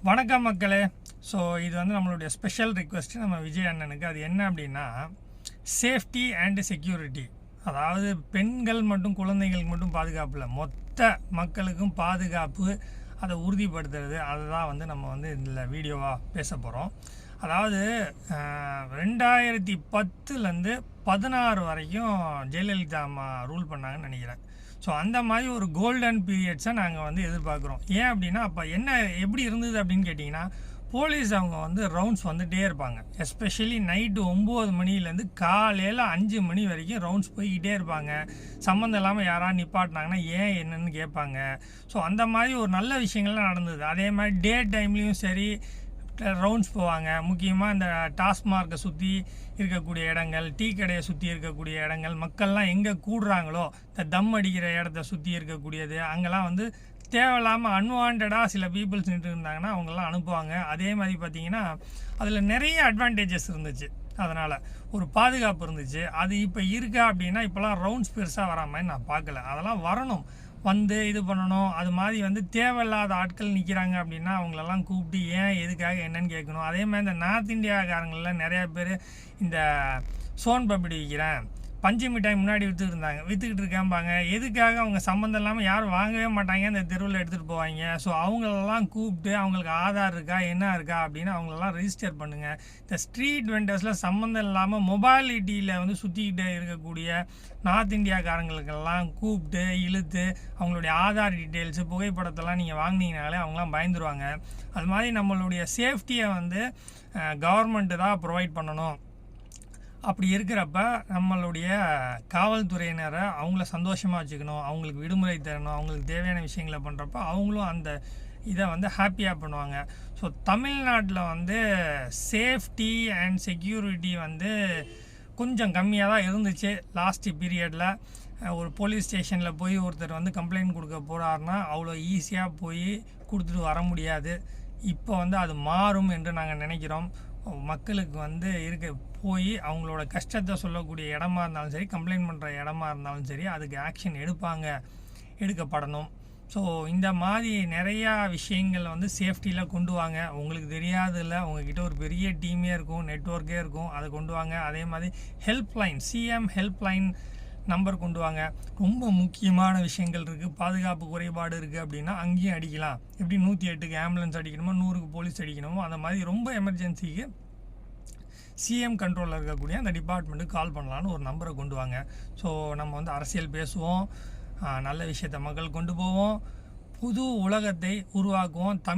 வணக்கம் மக்களே. ஸோ இது வந்து நம்மளுடைய ஸ்பெஷல் ரிக்வெஸ்ட் நம்ம விஜய் அண்ணனுக்கு. அது என்ன அப்படின்னா, சேஃப்டி அண்ட் செக்யூரிட்டி. அதாவது பெண்கள் மட்டும் குழந்தைங்களுக்கு மட்டும் பாதுகாப்பு இல்லை, மொத்த மக்களுக்கும் பாதுகாப்பு, அதை உறுதிப்படுத்துறது. அதுதான் வந்து நம்ம வந்து இதில் வீடியோவாக பேச போகிறோம். அதாவது 2010லேருந்து 16 வரைக்கும் ஜெயலலிதா அம்மா ரூல் பண்ணாங்கன்னு நினைக்கிறேன். ஸோ அந்த மாதிரி ஒரு கோல்டன் பீரியட்ஸை நாங்கள் வந்து எதிர்பார்க்குறோம். ஏன் அப்படின்னா, அப்போ என்ன எப்படி இருந்தது அப்படின்னு கேட்டிங்கன்னா, போலீஸ் அவங்க வந்து ரவுண்ட்ஸ் வந்துகிட்டே இருப்பாங்க. எஸ்பெஷலி நைட்டு 9 மணிலேருந்து காலையில் 5 மணி வரைக்கும் ரவுண்ட்ஸ் போய்கிட்டே இருப்பாங்க. சம்மந்தம் இல்லாமல் யாராவது நிப்பாட்டினாங்கன்னா ஏன் என்னன்னு கேட்பாங்க. ஸோ அந்த மாதிரி ஒரு நல்ல விஷயங்கள்லாம் நடந்தது. அதே மாதிரி டே டைம்லேயும் சரி ரவுண்ட்ஸ் போவாங்க. முக்கியமாக இந்த டாஸ்மார்க்கை சுற்றி இருக்கக்கூடிய இடங்கள், டீ கடையை சுற்றி இருக்கக்கூடிய இடங்கள், மக்கள்லாம் எங்கே கூடுறாங்களோ இந்த தம் அடிக்கிற இடத்த சுற்றி இருக்கக்கூடியது, அங்கெல்லாம் வந்து தேவையில்லாமல் அன்வான்டாக சில பீப்புள்ஸ் நின்று இருந்தாங்கன்னா அவங்கெல்லாம் அனுப்புவாங்க. அதே மாதிரி பார்த்திங்கன்னா அதில் நிறைய அட்வான்டேஜஸ் இருந்துச்சு. அதனால் ஒரு பாதுகாப்பு இருந்துச்சு. அது இப்போ இருக்கா அப்படின்னா, இப்போலாம் ரவுண்ட்ஸ் பெருசாக வரா மாதிரி நான் பார்க்கல. அதெல்லாம் வரணும், வந்து இது பண்ணணும். அது மாதிரி வந்து தேவையில்லாத ஆட்கள் நிற்கிறாங்க அப்படின்னா அவங்களெல்லாம் கூப்பிட்டு ஏன் எதுக்காக என்னன்னு கேட்கணும். அதே மாதிரி இந்த நார்த் இந்தியாக்காரங்களில் நிறையா பேர் இந்த சோன் பப்படி விற்கிறேன், பஞ்சு மிட்டாய் முன்னாடி விற்றுக்கிட்டு இருக்காம்பாங்க. எதுக்காக? அவங்க சம்மந்தம் இல்லாமல் யாரும் வாங்கவே மாட்டாங்க, அந்த தெருவில் எடுத்துகிட்டு போவாங்க. ஸோ அவங்களெல்லாம் கூப்பிட்டு அவங்களுக்கு ஆதார் இருக்கா என்ன இருக்கா அப்படின்னு அவங்களெல்லாம் ரெஜிஸ்டர் பண்ணுங்கள். இந்த ஸ்ட்ரீட் வெண்டர்ஸில் சம்மந்தம் இல்லாமல் மொபாலிட்டியில் வந்து சுற்றிக்கிட்டே இருக்கக்கூடிய நார்த் இந்தியாக்காரங்களுக்கெல்லாம் கூப்பிட்டு இழுத்து அவங்களுடைய ஆதார் டீட்டெயில்ஸு புகைப்படத்தெல்லாம் நீங்கள் வாங்கினீங்கனாலே அவங்களாம் பயந்துருவாங்க. அது மாதிரி நம்மளுடைய சேஃப்டியை வந்து கவர்மெண்ட்டு தான் ப்ரொவைட் பண்ணணும். அப்படி இருக்கிறப்ப நம்மளுடைய காவல்துறையினரை அவங்கள சந்தோஷமாக வச்சுக்கணும், அவங்களுக்கு விடுமுறை தரணும், அவங்களுக்கு தேவையான விஷயங்களை பண்ணுறப்ப அவங்களும் அந்த இதை வந்து ஹாப்பியாக பண்ணுவாங்க. ஸோ தமிழ்நாட்டில் வந்து சேஃப்டி அண்ட் செக்யூரிட்டி வந்து கொஞ்சம் கம்மியாக தான் இருந்துச்சு லாஸ்ட் பீரியடில். ஒரு போலீஸ் ஸ்டேஷனில் போய் ஒருத்தர் வந்து கம்ப்ளைண்ட் கொடுக்க போகிறாருன்னா அவ்வளோ ஈஸியாக போய் கொடுத்துட்டு வர முடியாது. இப்போ வந்து அது மாறும் என்று நாங்கள் நினைக்கிறோம். மக்களுக்கு வந்து போய் அவங்களோட கஷ்டத்தை சொல்லக்கூடிய இடமா இருந்தாலும் சரி, கம்ப்ளைண்ட் பண்ணுற இடமா இருந்தாலும் சரி, அதுக்கு ஆக்ஷன் எடுக்கப்படணும். ஸோ இந்த மாதிரி நிறையா விஷயங்கள் வந்து சேஃப்டியில் கொண்டு வாங்க. உங்களுக்கு தெரியாதில்ல, உங்ககிட்ட ஒரு பெரிய டீமே இருக்கும், நெட்வொர்க்கே இருக்கும், அதை கொண்டு வாங்க. அதே மாதிரி ஹெல்ப்லைன், சிஎம் ஹெல்ப்லைன் நம்பர் கொண்டு வாங்க. ரொம்ப முக்கியமான விஷயங்கள் இருக்குது, பாதுகாப்பு குறைபாடு இருக்குது அப்படின்னா அங்கேயும் அடிக்கலாம். எப்படி 108க்கு ஆம்புலன்ஸ் அடிக்கணுமோ, 100க்கு போலீஸ் அடிக்கணுமோ, அந்த மாதிரி ரொம்ப எமர்ஜென்சிக்கு சிஎம் கண்ட்ரோலில் இருக்கக்கூடிய அந்த டிபார்ட்மெண்ட்டுக்கு கால் பண்ணலான்னு ஒரு நம்பரை கொண்டு வாங்க. ஸோ நம்ம வந்து அரசியல் பேசுவோம், நல்ல விஷயத்தை மக்கள் கொண்டு போவோம், புது உலகத்தை உருவாக்குவோம். தமிழ்